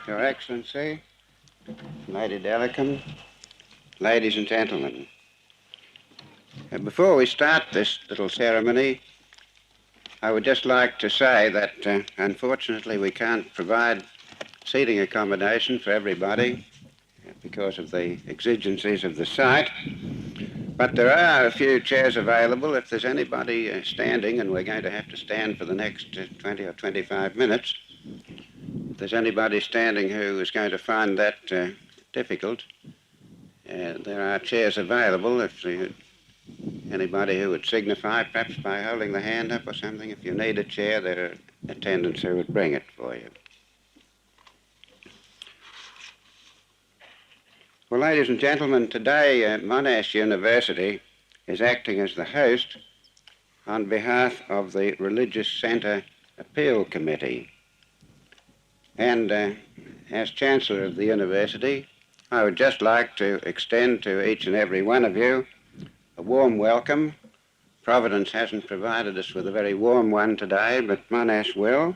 Your Excellency, Lady Delacombe, ladies and gentlemen. Before we start this little ceremony, I would just like to say that unfortunately we can't provide seating accommodation for everybody because of the exigencies of the site, but there are a few chairs available if there's anybody standing, and we're going to have to stand for the next 20 or 25 minutes. If there's anybody standing who is going to find that difficult, there are chairs available if anybody who would signify, perhaps by holding the hand up or something. If you need a chair, there are attendants who would bring it for you. Well, ladies and gentlemen, today Monash University is acting as the host on behalf of the Religious Centre Appeal Committee. And as Chancellor of the University, I would just like to extend to each and every one of you a warm welcome. Providence hasn't provided us with a very warm one today, but Monash will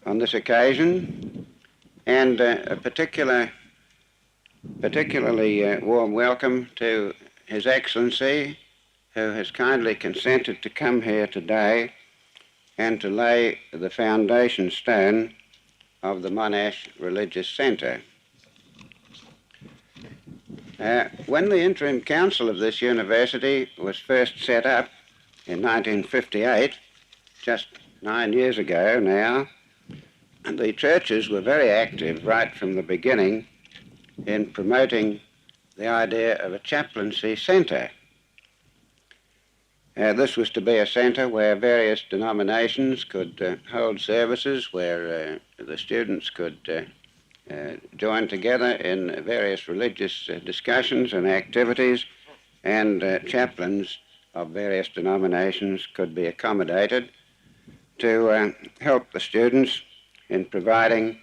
on this occasion. And a particularly warm welcome to His Excellency, who has kindly consented to come here today and to lay the foundation stone of the Monash Religious Centre. When the interim council of this university was first set up in 1958, just 9 years ago now, the churches were very active right from the beginning in promoting the idea of a chaplaincy centre. This was to be a centre where various denominations could hold services, where the students could join together in various religious discussions and activities, and chaplains of various denominations could be accommodated to help the students in providing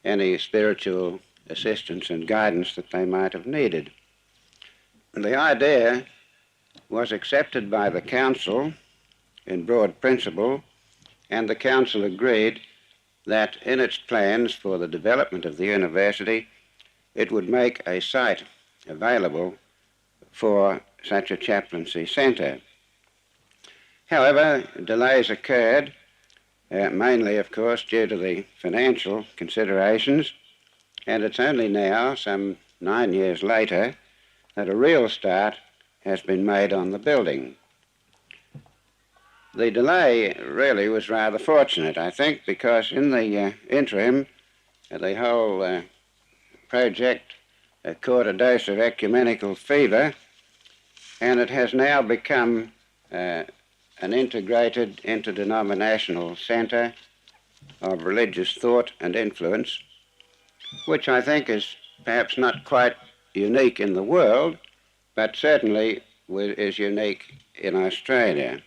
any spiritual assistance and guidance that they might have needed. And the idea was accepted by the council in broad principle, and the council agreed that in its plans for the development of the university, it would make a site available for such a chaplaincy centre. However, delays occurred, mainly, of course, due to the financial considerations, and it's only now, some 9 years later, that a real start has been made on the building. The delay really was rather fortunate, I think, because in the interim, the whole project caught a dose of ecumenical fever, and it has now become an integrated interdenominational centre of religious thought and influence, which I think is perhaps not quite unique in the world, but certainly is unique in Australia.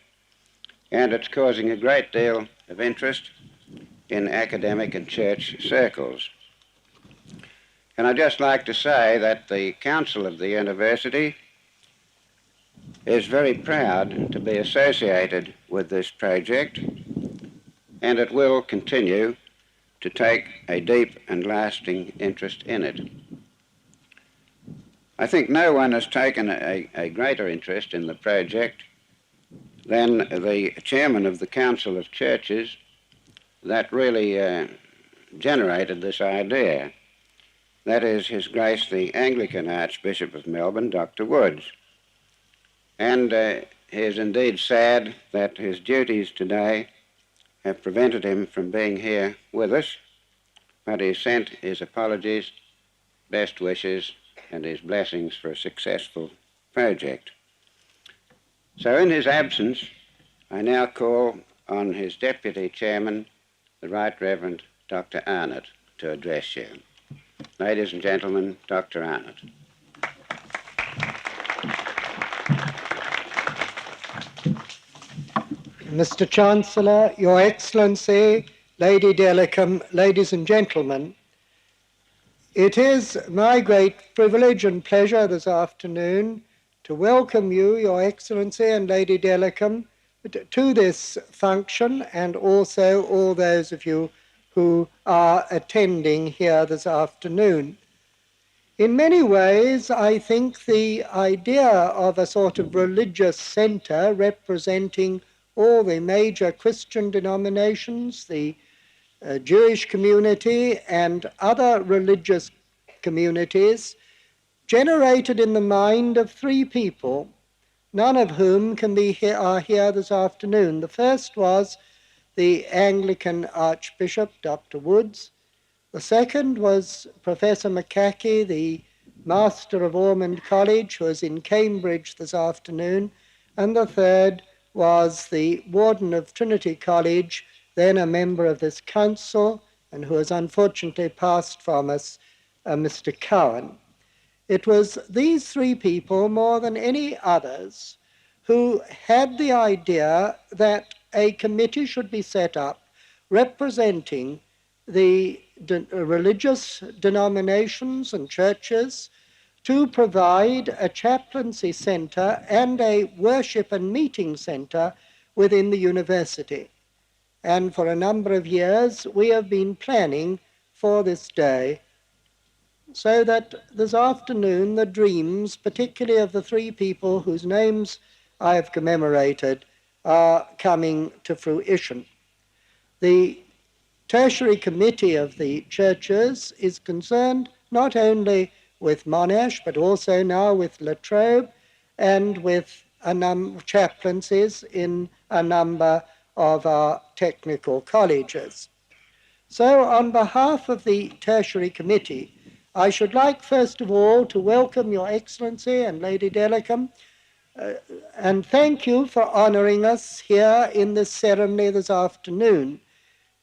And it's causing a great deal of interest in academic and church circles. And I'd just like to say that the council of the university is very proud to be associated with this project, and it will continue to take a deep and lasting interest in it. I think no one has taken a greater interest in the project than the chairman of the Council of Churches that really generated this idea. That is His Grace the Anglican Archbishop of Melbourne, Dr. Woods. And he is indeed sad that his duties today have prevented him from being here with us, but he sent his apologies, best wishes, and his blessings for a successful project. So in his absence, I now call on his Deputy Chairman, the Right Reverend Dr. Arnott, to address you. Ladies and gentlemen, Dr. Arnott. Mr. Chancellor, Your Excellency, Lady Delacombe, ladies and gentlemen, it is my great privilege and pleasure this afternoon to welcome you, Your Excellency and Lady Delacombe, to this function, and also all those of you who are attending here this afternoon. In many ways, I think the idea of a sort of religious center representing all the major Christian denominations, the Jewish community, and other religious communities, generated in the mind of three people, none of whom are here this afternoon. The first was the Anglican Archbishop, Dr. Woods. The second was Professor McCackey, the Master of Ormond College, who is in Cambridge this afternoon. And the third was the Warden of Trinity College, then a member of this council, and who has unfortunately passed from us, Mr. Cowan. It was these three people, more than any others, who had the idea that a committee should be set up representing the religious denominations and churches to provide a chaplaincy center and a worship and meeting center within the university. And for a number of years, we have been planning for this day, so that this afternoon the dreams, particularly of the three people whose names I have commemorated, are coming to fruition. The Tertiary Committee of the churches is concerned not only with Monash, but also now with La Trobe and with a number of chaplaincies in a number of our technical colleges. So on behalf of the Tertiary Committee, I should like first of all to welcome Your Excellency and Lady Delacombe and thank you for honoring us here in this ceremony this afternoon.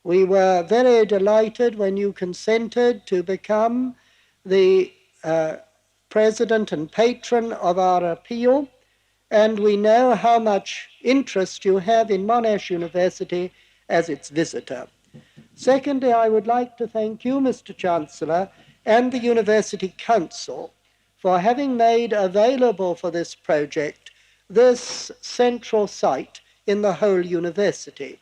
We were very delighted when you consented to become the president and patron of our appeal, and we know how much interest you have in Monash University as its visitor. Secondly, I would like to thank you, Mr. Chancellor, and the University Council for having made available for this project this central site in the whole university.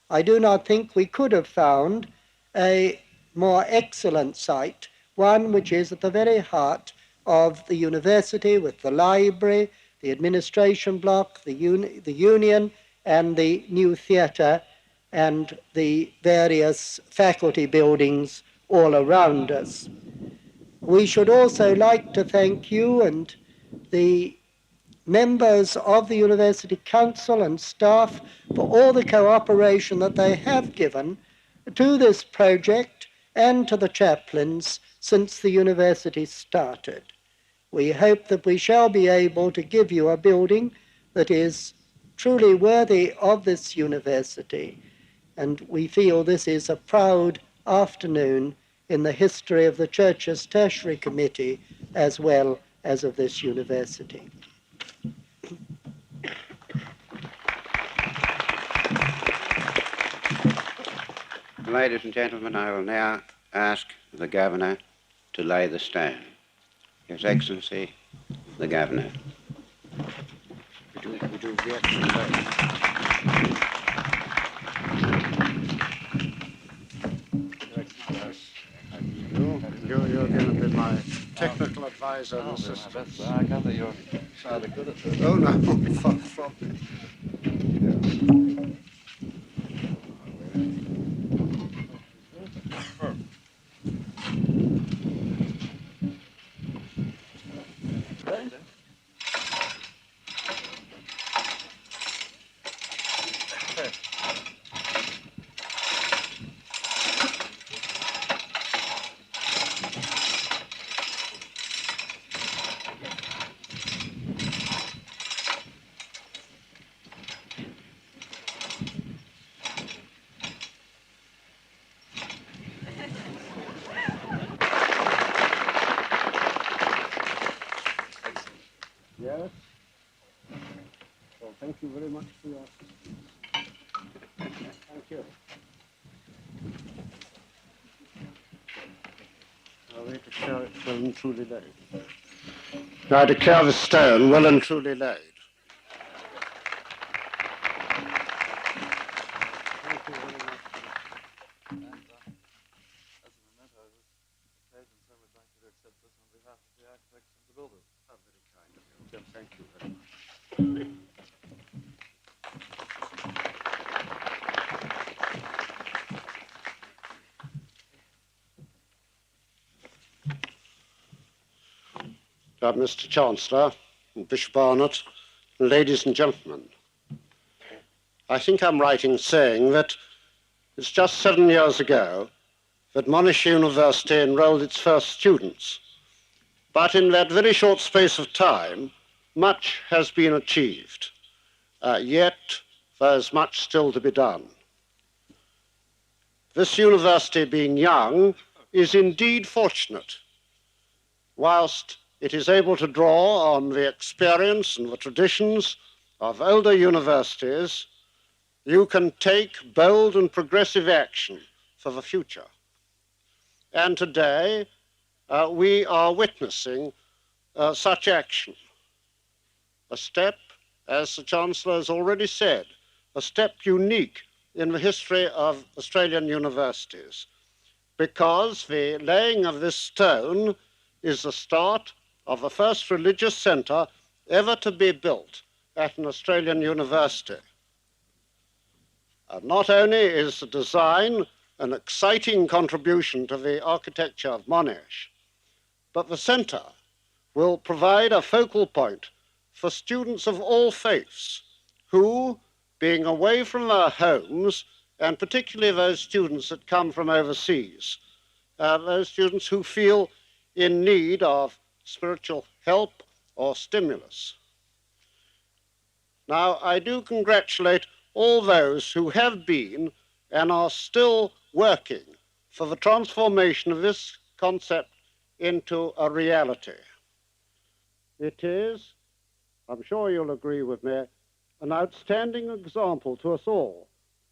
I do not think we could have found a more excellent site, one which is at the very heart of the university, with the library, the administration block, the union, and the new theatre, and the various faculty buildings all around us. We should also like to thank you and the members of the University Council and staff for all the cooperation that they have given to this project and to the chaplains since the university started. We hope that we shall be able to give you a building that is truly worthy of this university, and we feel this is a proud afternoon in the history of the Church's Tertiary Committee as well as of this university. Ladies and gentlemen, I will now ask the Governor to lay the stone. His Excellency, the Governor. We do the exercise. You're going to be my technical advisor and assistant. I gather you're rather good at this. Oh, no, far from it. Yes. Well, thank you very much for your assistance. Thank you. I declare it well and truly laid. I declare the stone well and truly laid. Thank you very much. Mr. Chancellor, and Bishop Arnott, and ladies and gentlemen. I think I'm right in saying that it's just 7 years ago that Monash University enrolled its first students. But in that very short space of time, much has been achieved. Yet there's much still to be done. This university, being young, is indeed fortunate. Whilst it is able to draw on the experience and the traditions of older universities, you can take bold and progressive action for the future. And today, we are witnessing such action. A step, as the Chancellor has already said, a step unique in the history of Australian universities, because the laying of this stone is the start of the first religious centre ever to be built at an Australian university. And not only is the design an exciting contribution to the architecture of Monash, but the centre will provide a focal point for students of all faiths who, being away from their homes, and particularly those students that come from overseas, those students who feel in need of spiritual help or stimulus. Now, I do congratulate all those who have been and are still working for the transformation of this concept into a reality. It is, I'm sure you'll agree with me, an outstanding example to us all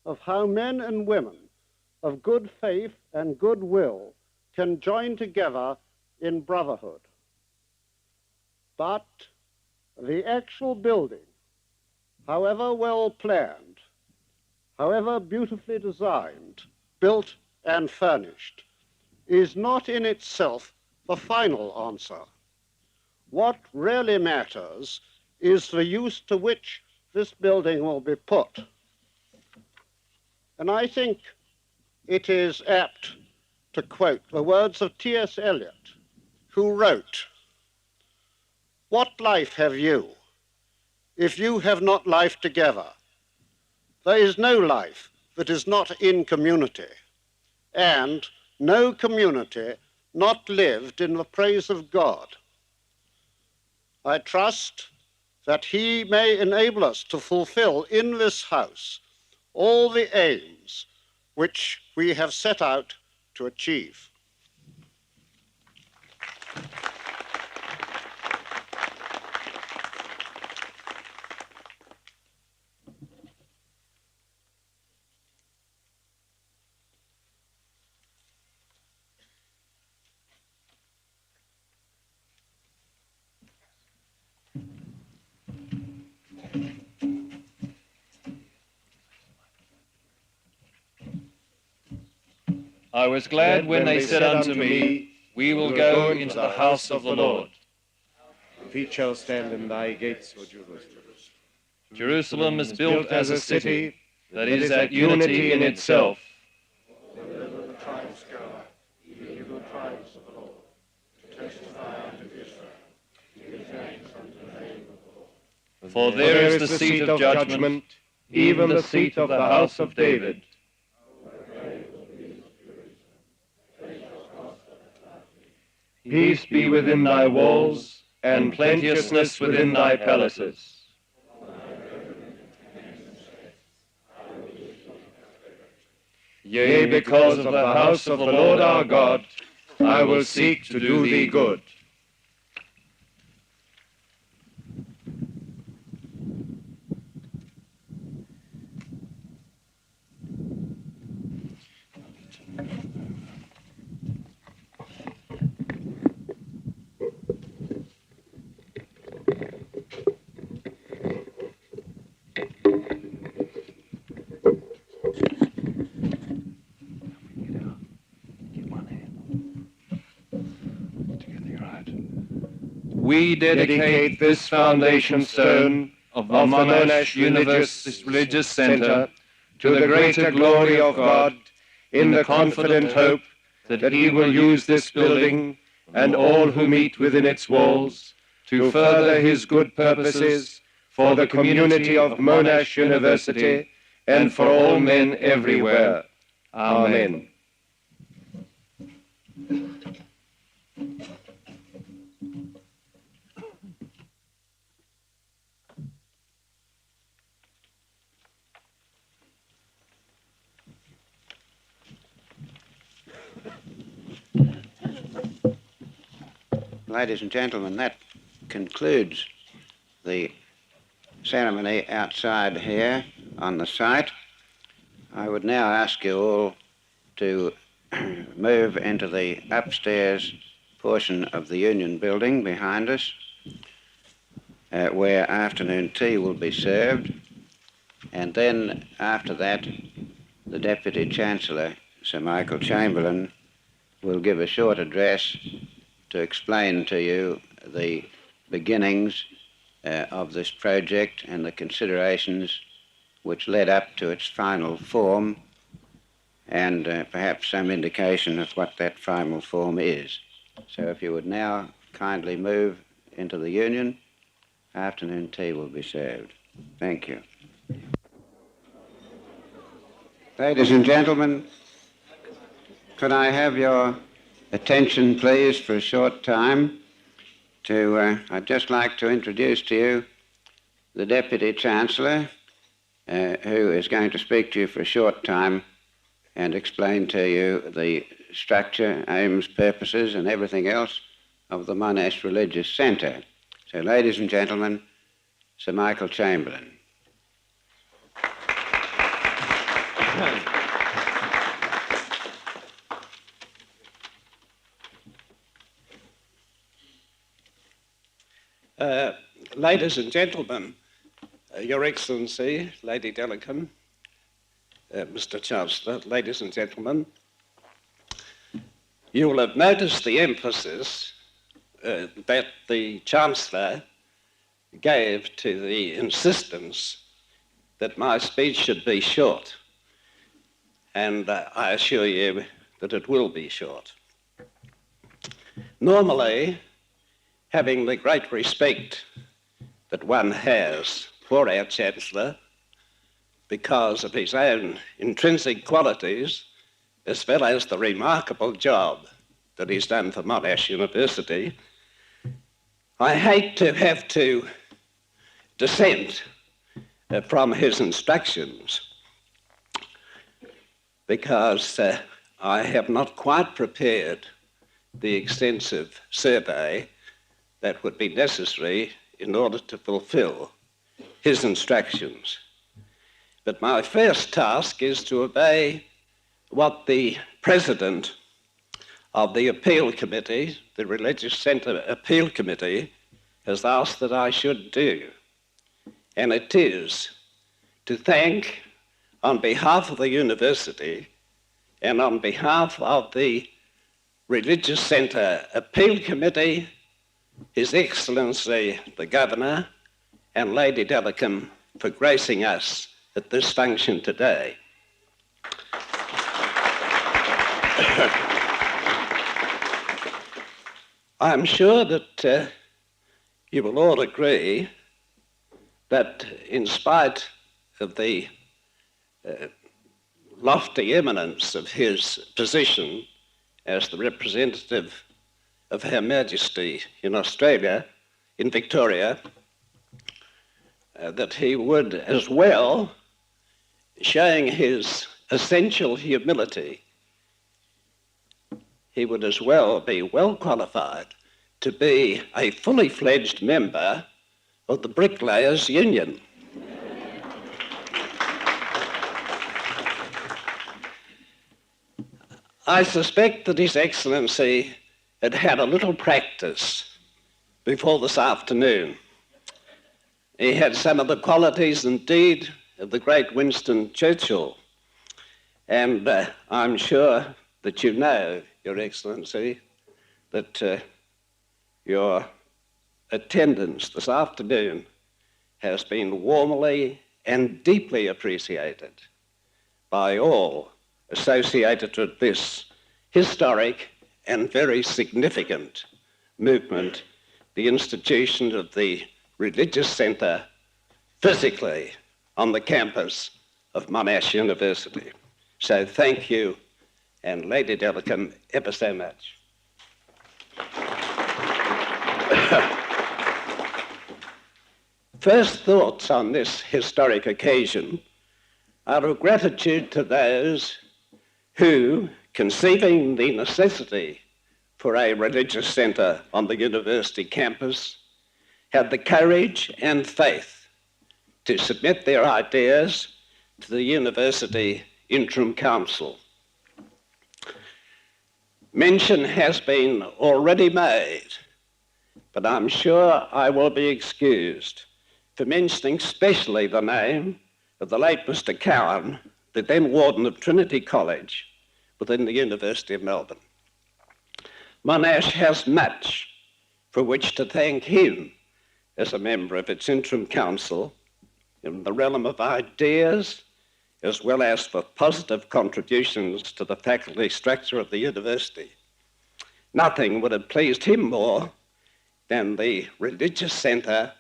of how men and women of good faith and goodwill can join together in brotherhood. But the actual building, however well planned, however beautifully designed, built and furnished, is not in itself the final answer. What really matters is the use to which this building will be put. And I think it is apt to quote the words of T.S. Eliot, who wrote, "What life have you if you have not life together? There is no life that is not in community, and no community not lived in the praise of God." I trust that He may enable us to fulfill in this house all the aims which we have set out to achieve. I was glad when they said unto me, We will go into the house of the Lord. Feet shall stand in thy gates, O Jerusalem. Jerusalem is built as a city that is at unity in itself. Wherever the tribes go, even the tribes of the Lord, to testify unto Israel, to give thanks unto the name of the Lord. For there is the seat of judgment, even the seat of the house of David. Peace be within thy walls, and plenteousness within thy palaces. Yea, because of the house of the Lord our God, I will seek to do thee good. We dedicate this foundation stone of the Monash University Religious Centre to the greater glory of God, in the confident hope that He will use this building and all who meet within its walls to further his good purposes for the community of Monash University and for all men everywhere. Amen. Ladies and gentlemen, that concludes the ceremony outside here on the site. I would now ask you all to move into the upstairs portion of the Union building behind us, where afternoon tea will be served. And then after that, the Deputy Chancellor, Sir Michael Chamberlin, will give a short address to explain to you the beginnings of this project and the considerations which led up to its final form, and perhaps some indication of what that final form is. So if you would now kindly move into the Union, afternoon tea will be served. Thank you. Ladies and gentlemen, could I have your attention, please, for a short time? I'd just like to introduce to you the Deputy Chancellor, who is going to speak to you for a short time and explain to you the structure, aims, purposes, and everything else of the Monash Religious Centre. So, ladies and gentlemen, Sir Michael Chamberlin. Ladies and gentlemen, Your Excellency, Lady Delacombe, Mr. Chancellor, ladies and gentlemen, you will have noticed the emphasis that the Chancellor gave to the insistence that my speech should be short, and I assure you that it will be short. Normally, having the great respect that one has for our Chancellor because of his own intrinsic qualities, as well as the remarkable job that he's done for Monash University, I hate to have to dissent from his instructions because I have not quite prepared the extensive survey that would be necessary in order to fulfill his instructions. But my first task is to obey what the President of the Appeal Committee, the Religious Centre Appeal Committee, has asked that I should do. And it is to thank, on behalf of the University and on behalf of the Religious Centre Appeal Committee, His Excellency the Governor and Lady Delacombe for gracing us at this function today. I'm sure that you will all agree that in spite of the lofty eminence of his position as the representative of Her Majesty in Australia, in Victoria, that he would as well, showing his essential humility, he would as well be well qualified to be a fully fledged member of the Bricklayers Union. I suspect that His Excellency had had a little practice before this afternoon. He had some of the qualities, indeed, of the great Winston Churchill. And I'm sure that you know, Your Excellency, that your attendance this afternoon has been warmly and deeply appreciated by all associated with this historic and very significant movement the institution of the religious centre physically on the campus of Monash University. So thank you, and Lady Delacombe, ever so much. First thoughts on this historic occasion are of gratitude to those who, conceiving the necessity for a religious centre on the university campus, had the courage and faith to submit their ideas to the University Interim Council. Mention has been already made, but I'm sure I will be excused for mentioning specially the name of the late Mr. Cowan, the then Warden of Trinity College within the University of Melbourne. Monash has much for which to thank him as a member of its interim council in the realm of ideas, as well as for positive contributions to the faculty structure of the university. Nothing would have pleased him more than the religious centre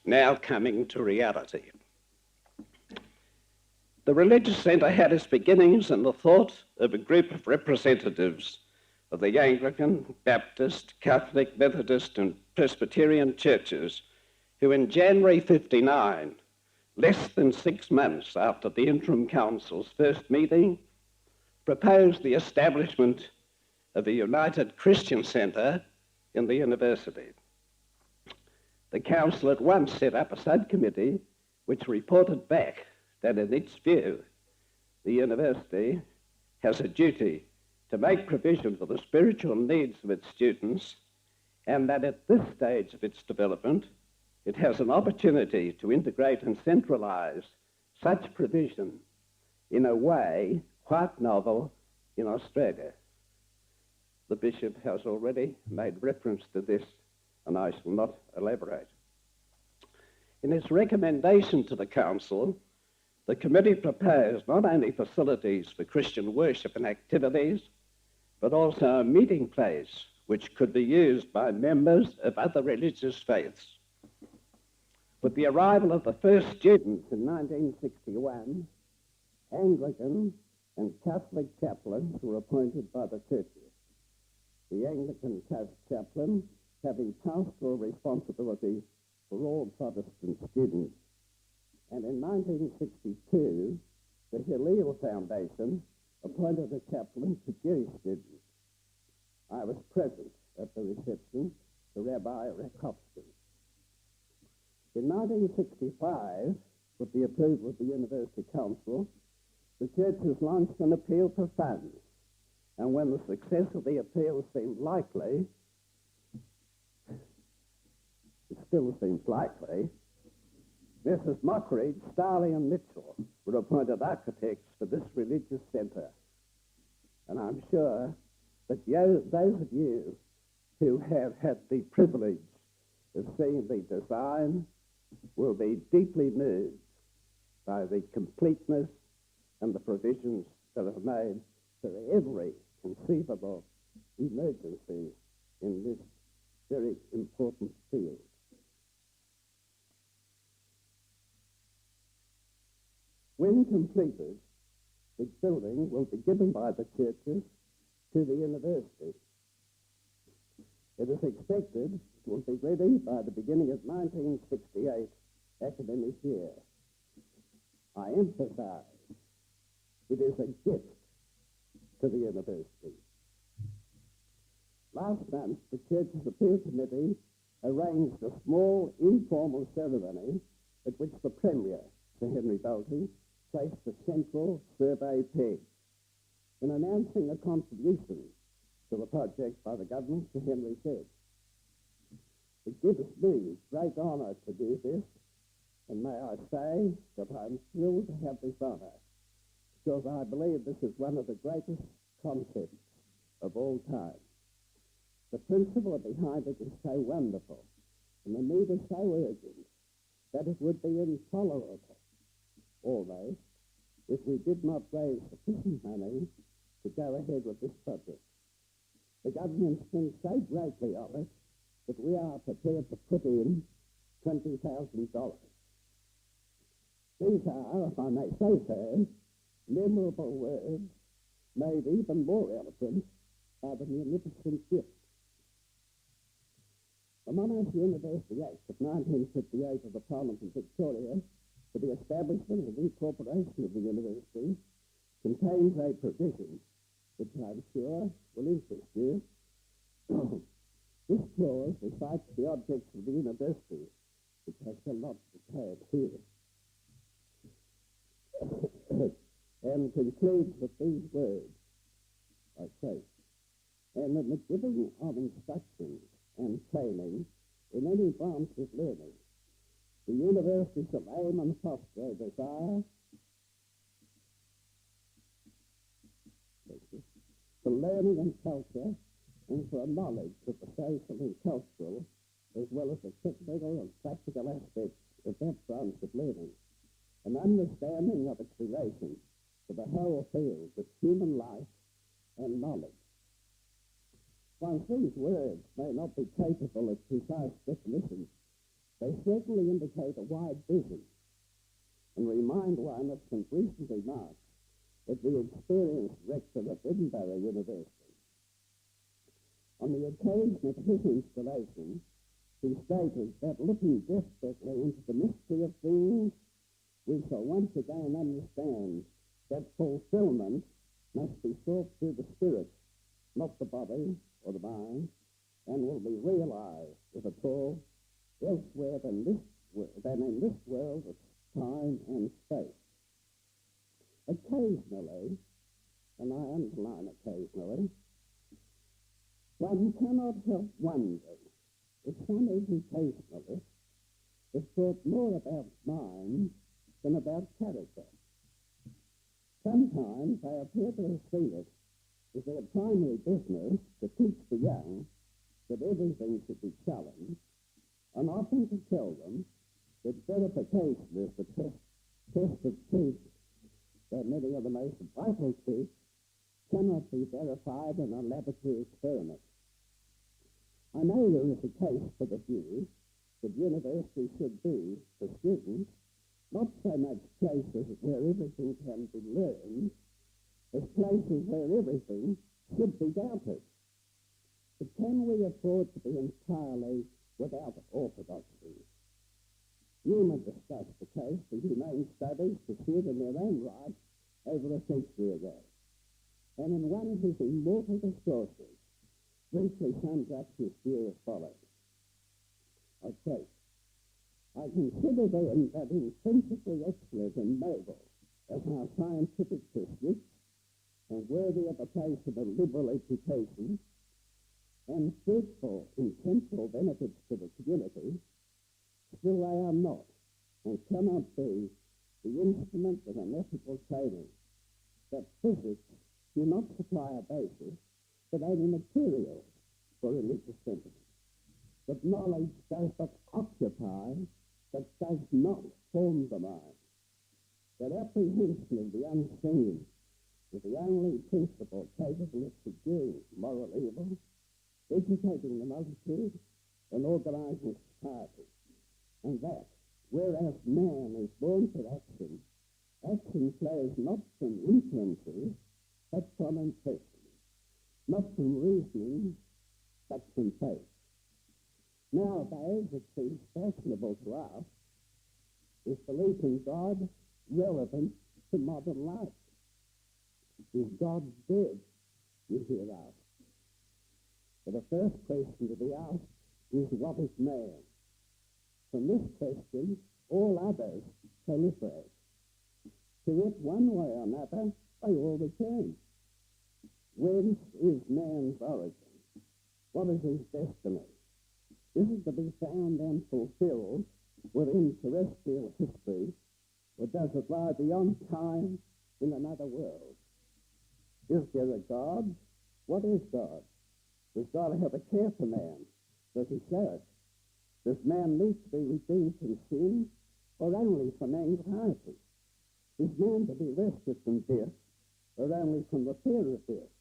now coming to reality. The religious centre had its beginnings in the thought of a group of representatives of the Anglican, Baptist, Catholic, Methodist and Presbyterian churches who in January 59, less than 6 months after the interim council's first meeting, proposed the establishment of a united Christian centre in the university. The council at once set up a subcommittee which reported back that in its view, the university has a duty to make provision for the spiritual needs of its students, and that at this stage of its development, it has an opportunity to integrate and centralise such provision in a way quite novel in Australia. The Bishop has already made reference to this, and I shall not elaborate. In its recommendation to the Council, the committee proposed not only facilities for Christian worship and activities, but also a meeting place which could be used by members of other religious faiths. With the arrival of the first students in 1961, Anglican and Catholic chaplains were appointed by the churches. The Anglican chaplain having pastoral responsibility for all Protestant students. And in 1962, the Hillel Foundation appointed a chaplain to Jewish students. I was present at the reception to Rabbi Rakovsky. In 1965, with the approval of the University Council, the churches launched an appeal for funds. And when the success of the appeal seemed likely, it still seems likely, Mrs. Mockridge, Starley and Mitchell were appointed architects for this religious centre. And I'm sure that those of you who have had the privilege of seeing the design will be deeply moved by the completeness and the provisions that are made for every conceivable emergency in this very important field. When completed, the building will be given by the churches to the university. It is expected it will be ready by the beginning of 1968 academic year. I emphasize, it is a gift to the university. Last month, the Church's Appeal Committee arranged a small informal ceremony at which the Premier, Sir Henry Bolton, placed the central survey peg. In announcing a contribution to the project by the government, Sir Henry said, "It gives me great honour to do this, and may I say that I'm thrilled to have this honour, because I believe this is one of the greatest concepts of all time. The principle behind it is so wonderful, and the need is so urgent, that it would be intolerable, almost, if we did not raise sufficient money to go ahead with this project. The government thinks so greatly of it that we are prepared to put in $20,000. These are, if I may say so, memorable words made even more eloquent by the munificent gift. The Monash University Act of 1958 of the Parliament of Victoria for the establishment and incorporation of the university contains a provision which I'm sure will interest you. This clause recites the objects of the university, which I shall not declare here, and concludes with these words, I quote, "And in the giving of instructions and training in any branch of learning, the university shall aim and foster a desire for learning and culture and for a knowledge of the social and cultural as well as the technical and practical aspects of that branch of learning, an understanding of its relation to the whole field of human life and knowledge." Whilst these words may not be capable of precise definition, they certainly indicate a wide vision and remind one of some recent remarks of the experienced rector of Edinburgh University. On the occasion of his installation, he stated that looking desperately into the mystery of things, we shall once again understand that fulfillment must be sought through the spirit, not the body or the mind, and will be realized, if at all, elsewhere than in this world of time and space. Occasionally, and I underline occasionally, one cannot help wondering if some educationalists have thought more about mind than about character. Sometimes I appear to have seen it as their primary business to teach the young that everything should be challenged, and often to tell them that verification is the test of truth, that many of the most vital truths cannot be verified in a laboratory experiment. I know there is a case for the view that universities should be, for students, not so much places where everything can be learned, as places where everything should be doubted. But can we afford to be entirely without orthodoxy? Newman discussed the case for humane studies pursued in their own right over a century ago, and in one of his immortal discourses briefly sums up his view as follows. I quote, "I consider then that intrinsically excellent and noble as our scientific pursuits, and worthy of the place of a liberal education, and fruitful in temporal benefits to the community, still they are not, and cannot be, the instrument of an ethical training, that physics do not supply a basis, but only materials for religious sentiment. That knowledge does but occupy, but does not form the mind. That apprehension of the unseen is the only principle capable of subduing moral evil, educating the multitude, and organizing society. And that, whereas man is born for action, action flows not from influences, but from impressions, not from reasoning, but from faith. Nowadays, it seems fashionable to us, is belief in God relevant to modern life? Is God dead, you hear asked? But the first question to be asked is, what is man? From this question, all others proliferate. To it, one way or another, they all return. Whence is man's origin? What is his destiny? Is it to be found and fulfilled within terrestrial history, or does it lie beyond time in another world? Is there a God? What is God? Does God have a care for man? Does he show it? Does man need to be redeemed from sin, or only from anxiety? Is man to be rescued from death, or only from the fear of death?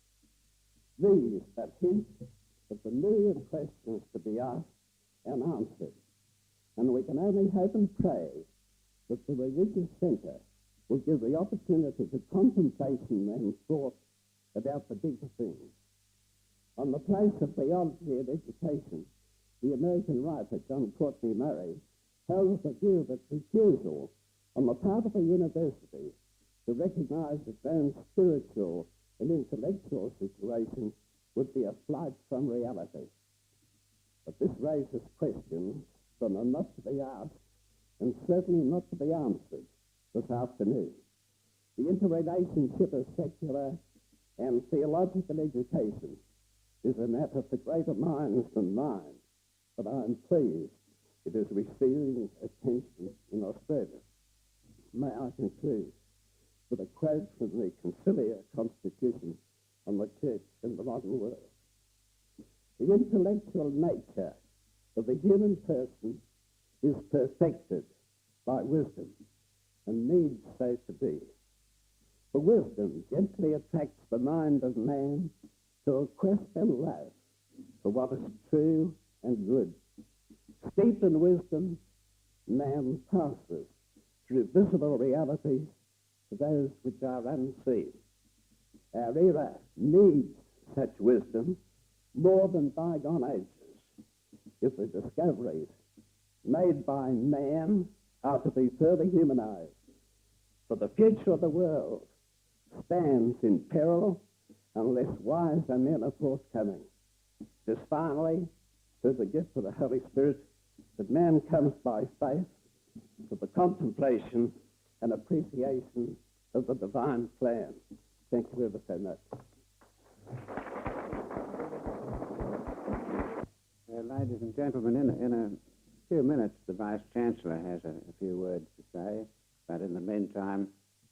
These but hints of the myriad questions to be asked and answered. And we can only hope and pray that the religious centre will give the opportunity for contemplation and thought about the deeper things. On the place of theology and education, the American writer John Mockridge held the view that refusal on the part of a university to recognise its own spiritual and intellectual situation would be a flight from reality. But this raises questions that are not to be asked and certainly not to be answered this afternoon. The interrelationship of secular and theological education is a matter for greater minds than mine, but I am pleased it is receiving attention in Australia. May I conclude with a quote from the Conciliar Constitution on the Church in the modern world. The intellectual nature of the human person is perfected by wisdom and needs so to be. For wisdom gently attracts the mind of man to a quest and love for what is true and good. Steeped in wisdom, man passes through visible realities to those which are unseen. Our era needs such wisdom more than bygone ages, if the discoveries made by man are to be further humanized. For the future of the world stands in peril unless wiser men are forthcoming. Just finally, through the gift of the Holy Spirit, that man comes by faith to the contemplation and appreciation of the divine plan. Thank you ever so much. Ladies and gentlemen, in a few minutes the Vice-Chancellor has a few words to say, but in the meantime,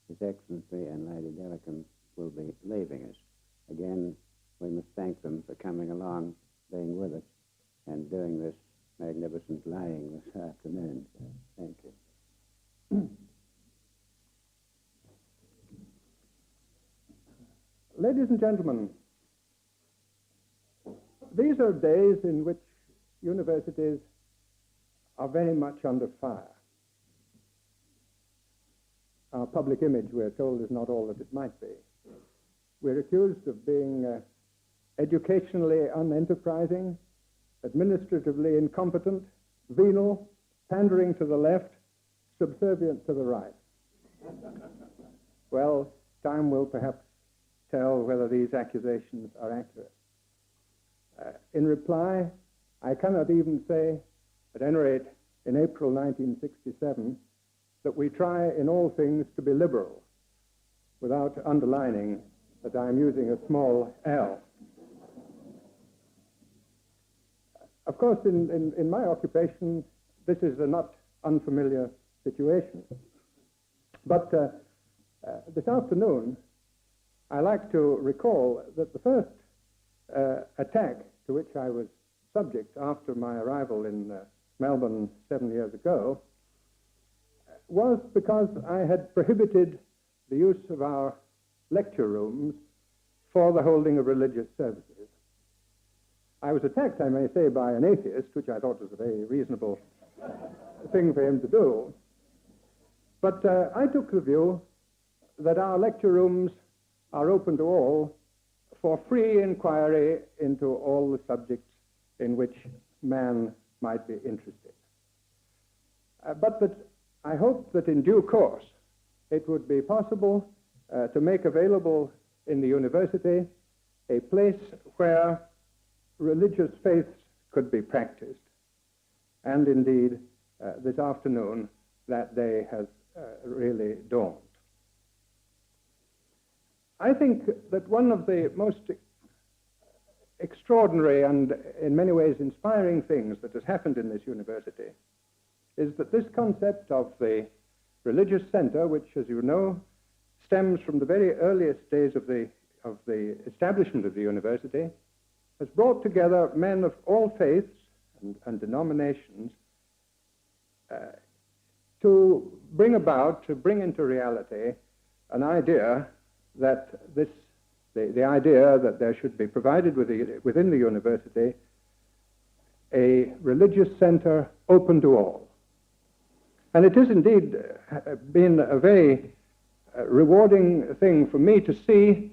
His Excellency and Lady Delacombe will be leaving us. Again, we must thank them for coming along, being with us, and doing this magnificent laying this afternoon. So, thank you. Ladies and gentlemen, these are days in which universities are very much under fire. Our public image, we're told, is not all that it might be. We're accused of being educationally unenterprising, administratively incompetent, venal, pandering to the left, subservient to the right. Well, time will perhaps tell whether these accusations are accurate. In reply, I cannot even say, at any rate, in April 1967, that we try in all things to be liberal, without underlining that I am using a small L. Of course, in my occupation, this is a not unfamiliar situation. But this afternoon, I like to recall that the first attack to which I was subject after my arrival in Melbourne 7 years ago was because I had prohibited the use of our lecture rooms for the holding of religious services. I was attacked, I may say, by an atheist, which I thought was a very reasonable thing for him to do. But I took the view that our lecture rooms are open to all for free inquiry into all the subjects in which man might be interested. But that I hope that in due course it would be possible to make available in the university a place where religious faiths could be practiced. And indeed, this afternoon, that day has really dawned. I think that one of the most extraordinary and in many ways inspiring things that has happened in this university is that this concept of the religious center, which, as you know, stems from the very earliest days of the establishment of the university, has brought together men of all faiths and denominations to bring into reality an idea that this the idea that there should be provided within the university a religious center open to all. And it has indeed been a very rewarding thing for me to see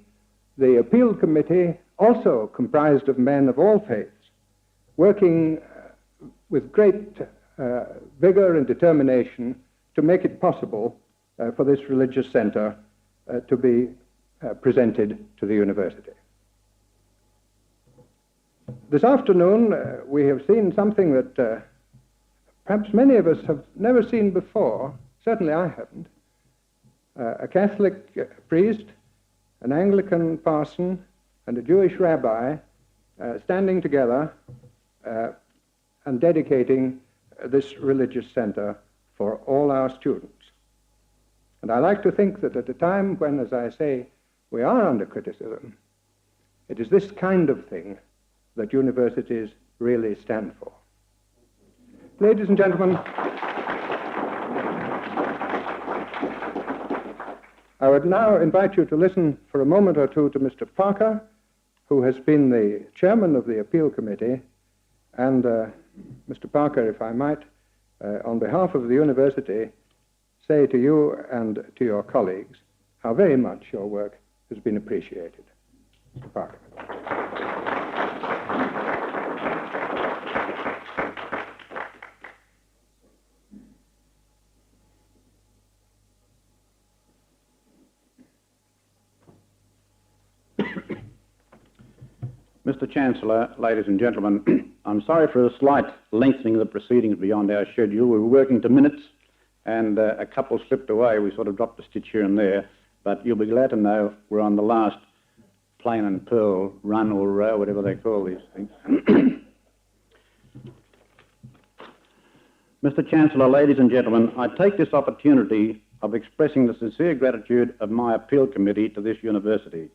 the appeal committee, also comprised of men of all faiths, working with great vigor and determination to make it possible for this religious center to be presented to the university. This afternoon, we have seen something that perhaps many of us have never seen before. Certainly I haven't. A Catholic priest, an Anglican parson, and a Jewish rabbi standing together and dedicating this religious center for all our students. And I like to think that at a time when, as I say, we are under criticism, it is this kind of thing that universities really stand for. Ladies and gentlemen, I would now invite you to listen for a moment or two to Mr. Parker, who has been the chairman of the appeal committee, and Mr. Parker, if I might, on behalf of the university, say to you and to your colleagues how very much your work has been appreciated. Mr. Parker. Mr. Chancellor, ladies and gentlemen, I'm sorry for the slight lengthening of the proceedings beyond our schedule. We were working to minutes and a couple slipped away. We sort of dropped a stitch here and there, but you'll be glad to know we're on the last plain and pearl run or row, whatever they call these things. Mr. Chancellor, ladies and gentlemen, I take this opportunity of expressing the sincere gratitude of my appeal committee to this university.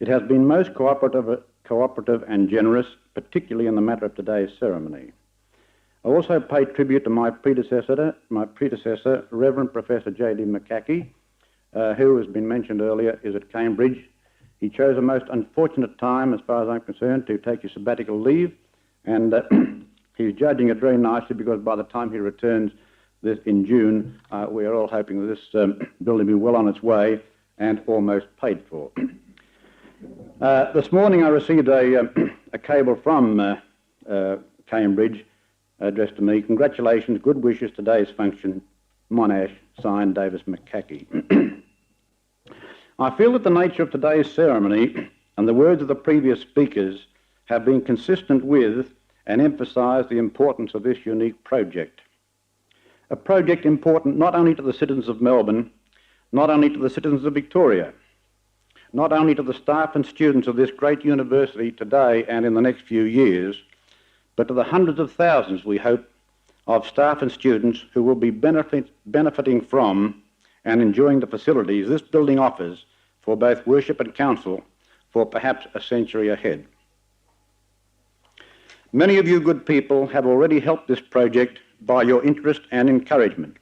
It has been most cooperative and generous, particularly in the matter of today's ceremony. I also pay tribute to my predecessor, Reverend Professor J.D. McCackey, who has been mentioned earlier, is at Cambridge. He chose a most unfortunate time, as far as I'm concerned, to take his sabbatical leave, and he's judging it very nicely because by the time he returns this in June, we are all hoping that this building will be well on its way and almost paid for. This morning I received a cable from Cambridge addressed to me. Congratulations, good wishes, today's function, Monash, signed Davis McCackey. I feel that the nature of today's ceremony and the words of the previous speakers have been consistent with and emphasised the importance of this unique project. A project important not only to the citizens of Melbourne, not only to the citizens of Victoria, not only to the staff and students of this great university today and in the next few years, but to the hundreds of thousands, we hope, of staff and students who will be benefiting from and enjoying the facilities this building offers for both worship and council for perhaps a century ahead. Many of you good people have already helped this project by your interest and encouragement,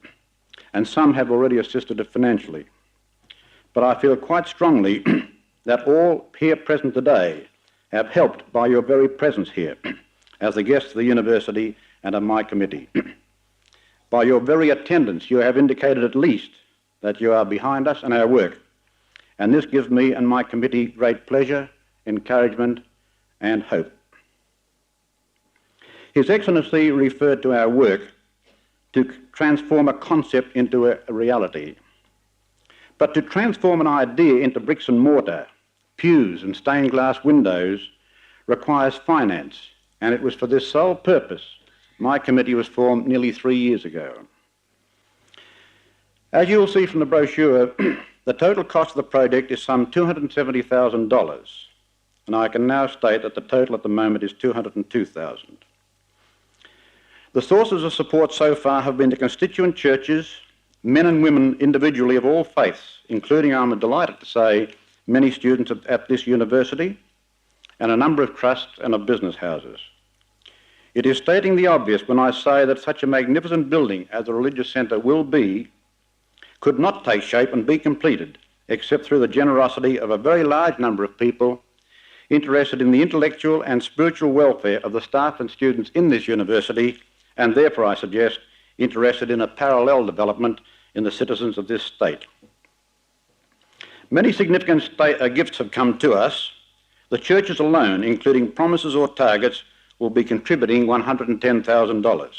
and some have already assisted it financially. But I feel quite strongly that all here present today have helped by your very presence here as the guests of the university and of my committee. By your very attendance, you have indicated at least that you are behind us and our work, and this gives me and my committee great pleasure, encouragement, and hope. His Excellency referred to our work to transform a concept into a reality. But to transform an idea into bricks and mortar, pews and stained glass windows requires finance, and it was for this sole purpose my committee was formed nearly 3 years ago. As you will see from the brochure, the total cost of the project is some $270,000, and I can now state that the total at the moment is $202,000. The sources of support so far have been the constituent churches, men and women individually of all faiths, including, I'm delighted to say, many students at this university, and a number of trusts and of business houses. It is stating the obvious when I say that such a magnificent building as the religious centre will be, could not take shape and be completed except through the generosity of a very large number of people interested in the intellectual and spiritual welfare of the staff and students in this university, and therefore, I suggest, interested in a parallel development in the citizens of this state. Many significant gifts have come to us. The churches alone, including promises or targets, will be contributing $110,000.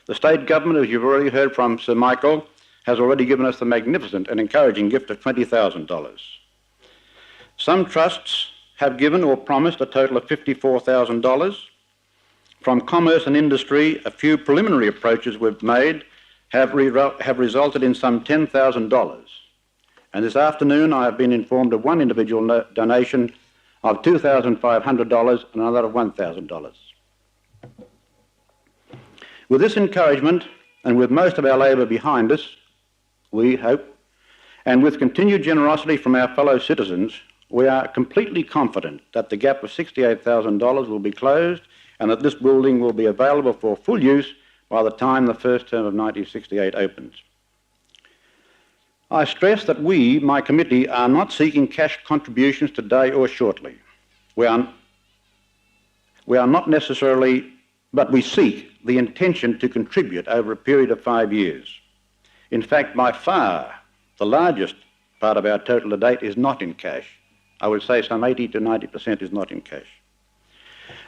The state government, as you've already heard from Sir Michael, has already given us the magnificent and encouraging gift of $20,000. Some trusts have given or promised a total of $54,000. From commerce and industry, a few preliminary approaches we've made have resulted in some $10,000. And this afternoon I have been informed of one individual donation of $2,500 and another of $1,000. With this encouragement, and with most of our labour behind us, we hope, and with continued generosity from our fellow citizens, we are completely confident that the gap of $68,000 will be closed and that this building will be available for full use by the time the first term of 1968 opens. I stress that we, my committee, are not seeking cash contributions today or shortly. We are not necessarily, but we seek the intention to contribute over a period of 5 years. In fact, by far, the largest part of our total to date is not in cash. I would say some 80 to 90% is not in cash.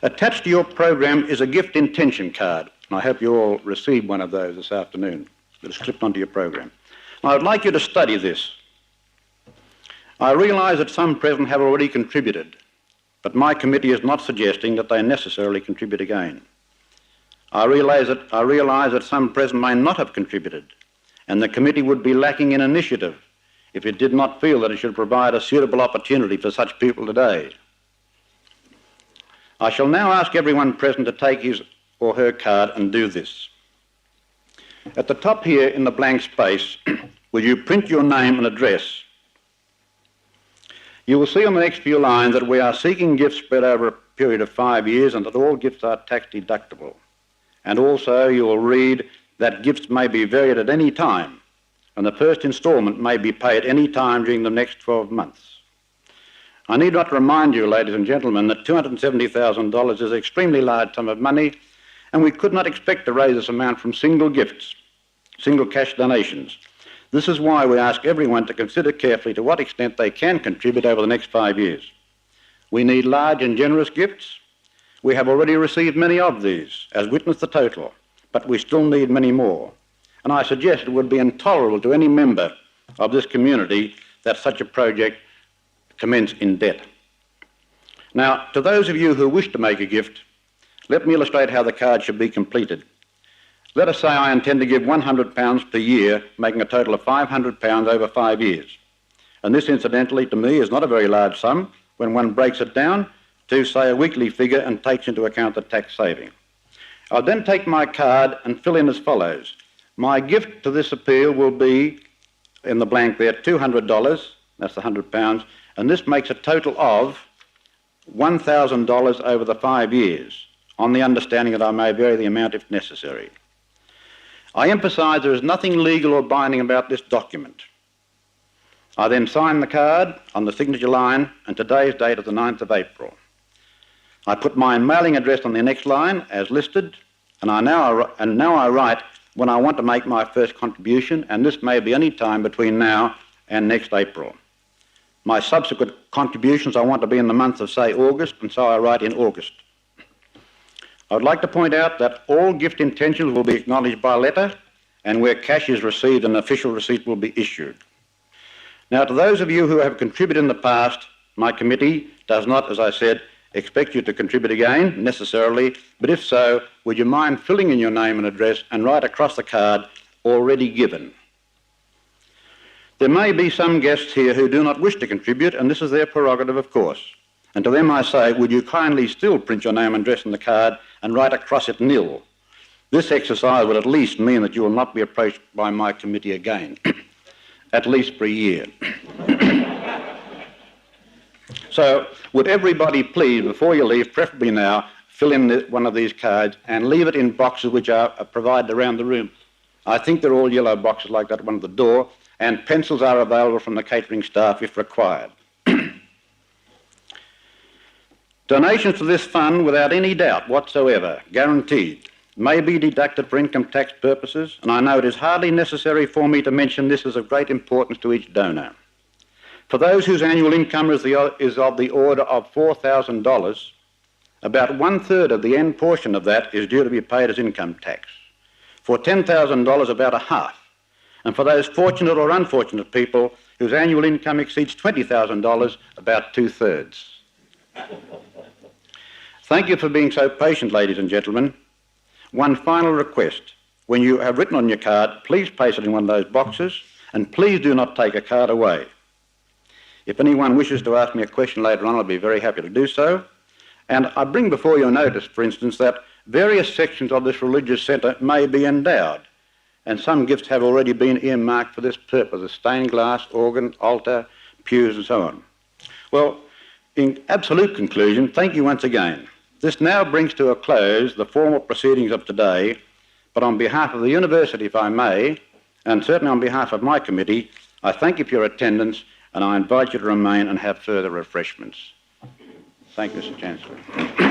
Attached to your program is a gift intention card, and I hope you all received one of those this afternoon that is clipped onto your program. I would like you to study this. I realise that some present have already contributed, but my committee is not suggesting that they necessarily contribute again. I realise that some present may not have contributed, and the committee would be lacking in initiative if it did not feel that it should provide a suitable opportunity for such people today. I shall now ask everyone present to take his or her card and do this. At the top here in the blank space, will you print your name and address? You will see on the next few lines that we are seeking gifts spread over a period of 5 years and that all gifts are tax deductible. And also you will read that gifts may be varied at any time and the first instalment may be paid any time during the next 12 months. I need not remind you, ladies and gentlemen, that $270,000 is an extremely large sum of money, and we could not expect to raise this amount from single gifts, single cash donations. This is why we ask everyone to consider carefully to what extent they can contribute over the next 5 years. We need large and generous gifts. We have already received many of these, as witness the total, but we still need many more. And I suggest it would be intolerable to any member of this community that such a project commence in debt. Now, to those of you who wish to make a gift, let me illustrate how the card should be completed. Let us say I intend to give £100 per year, making a total of £500 over 5 years. And this, incidentally, to me, is not a very large sum when one breaks it down to, say, a weekly figure and takes into account the tax saving. I'll then take my card and fill in as follows. My gift to this appeal will be, in the blank there, $200, that's the £100, and this makes a total of $1,000 over the 5 years, on the understanding that I may vary the amount if necessary. I emphasise there is nothing legal or binding about this document. I then sign the card on the signature line, and today's date is the 9th of April. I put my mailing address on the next line as listed, and now I write when I want to make my first contribution, and this may be any time between now and next April. My subsequent contributions I want to be in the month of, say, August, and so I write in August. I would like to point out that all gift intentions will be acknowledged by letter, and where cash is received, an official receipt will be issued. Now, to those of you who have contributed in the past, my committee does not, as I said, expect you to contribute again, necessarily, but if so, would you mind filling in your name and address and write across the card, already given. There may be some guests here who do not wish to contribute, and this is their prerogative, of course. And to them I say, would you kindly still print your name and address on the card and write across it nil. This exercise will at least mean that you will not be approached by my committee again, at least for a year. So would everybody please, before you leave, preferably now, fill in one of these cards and leave it in boxes which are provided around the room. I think they're all yellow boxes like that one at the door, and pencils are available from the catering staff if required. Donations to this fund, without any doubt whatsoever, guaranteed, may be deducted for income tax purposes, and I know it is hardly necessary for me to mention this is of great importance to each donor. For those whose annual income is of the order of $4,000, about 1/3 of the end portion of that is due to be paid as income tax. For $10,000, about a half. And for those fortunate or unfortunate people whose annual income exceeds $20,000, about 2/3. Thank you for being so patient, ladies and gentlemen. One final request. When you have written on your card, please place it in one of those boxes, and please do not take a card away. If anyone wishes to ask me a question later on, I'll be very happy to do so. And I bring before your notice, for instance, that various sections of this religious centre may be endowed, and some gifts have already been earmarked for this purpose, a stained glass, organ, altar, pews, and so on. Well, in absolute conclusion, thank you once again. This now brings to a close the formal proceedings of today, but on behalf of the University, if I may, and certainly on behalf of my committee, I thank you for your attendance, and I invite you to remain and have further refreshments. Thank you, Mr. Chancellor.